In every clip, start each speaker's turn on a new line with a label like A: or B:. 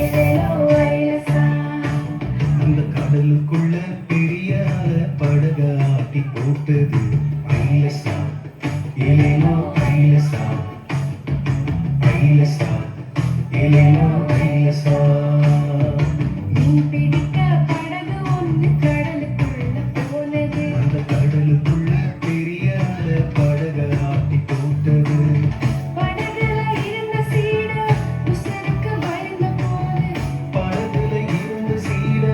A: ஏலேலோ ஐலசா.
B: அந்த கடலுக்குள்ள பெரிய படக ஆட்டி போட்டது ஐலசா. ஏலேலோ ஐலசா, ஐலசா, ஏலேலோ ஐலசா.
A: மீன் பிடிக்க படகு ஒன்று கடலுக்குள்ள போனது.
B: அந்த கடலுக்குள்ள பெரிய படக ஆட்டி போட்டது.
A: படகுல இருந்த சீடு உசுருக்கு பயந்த போது.
B: படகுல இருந்த சீட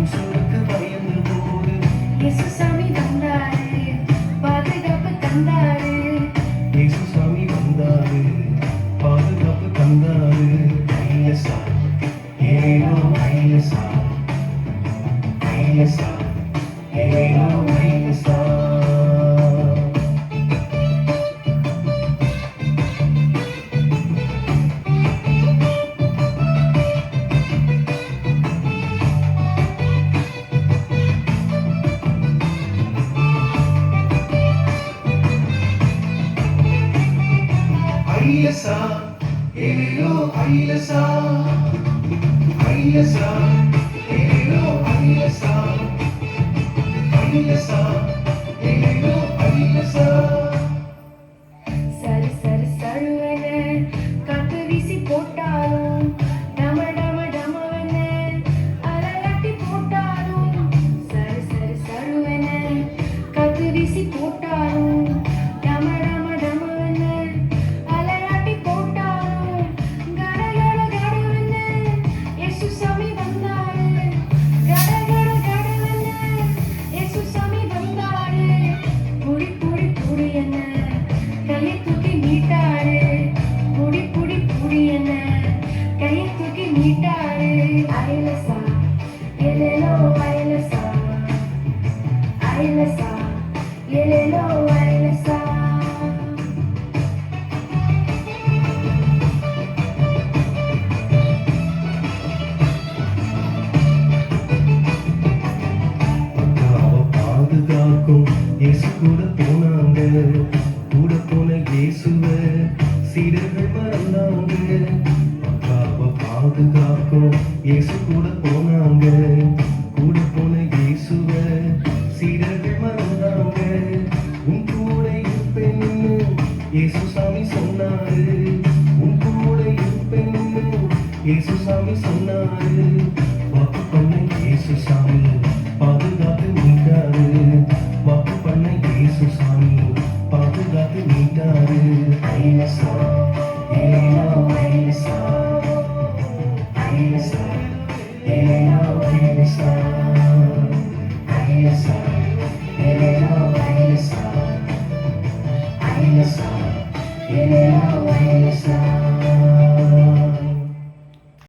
B: உசுருக்கு பயந்து போது.
A: இயேசுசாமி வந்தாரு, பாதுகாப்பு தந்தாரு.
B: இயேசுசாமி வந்தாரு, பாதுகாப்பு தந்தாரு. ஐலசா, ஏலேலோ ஐலசா, ஐலசா, ஏலேலோ ஐலசா. ஐலசா, ஏலேலோ ஐலசா, ஐலசா, ஏலேலோ ஐலசா, ஐலசா, ஏலேலோ ஐலசா.
A: சரு சரு சருவென காத்து வீசி போட்டாலும், டம டம டமவென அலலாட்டி போட்டாலும். சரு சரு சருவென காத்து வீசி போட்டாலும், டம டம டமவென அலலாட்டி போட்டாலும். கட கட கடவென இயேசுசாமி வந்தாரு. கட கட கடவென இயேசுசாமி வந்தாரு. புடி புடி புடி என்ன கையை தூக்கி நீட்டாரு. புடி புடி புடி என்ன கையை தூக்கி நீட்டாரு. ஐலசா, ஏலேலோ ஐலசா, ஐலசா, ஏலேலோ ஐலசா.
B: அக்காவை பாதுகாக்கும் இயேசு கூட போனாங்க. கூட போன இயேசுவை சீடர்கள் மறந்தாங்க. அக்காவை பாதுகாக்கும் இயேசு கூட போனாங்க. கூட போன இயேசுவை சீடர்கள் மறந்தாங்க. உன் கூட இருப்பேன்னு இயேசுசாமி சொன்னாரு. உன் கூட இருப்பேன்னு இயேசுசாமி சொன்னாரு. வாக்கு பண்ண இயேசுசாமி பாதுகாத்து மீட்டாரு. வாக்கு பண்ண இயேசுசாமி பாதுகாத்து மீட்டாரு. ஐலசா, ஏலேலோ ஐலசா, ஐலசா, ஏலேலோ ஐலசா, ஐலசா, ஏலேலோ ஐலசா, ஐலசா, ஏலேலோ ஐலசா.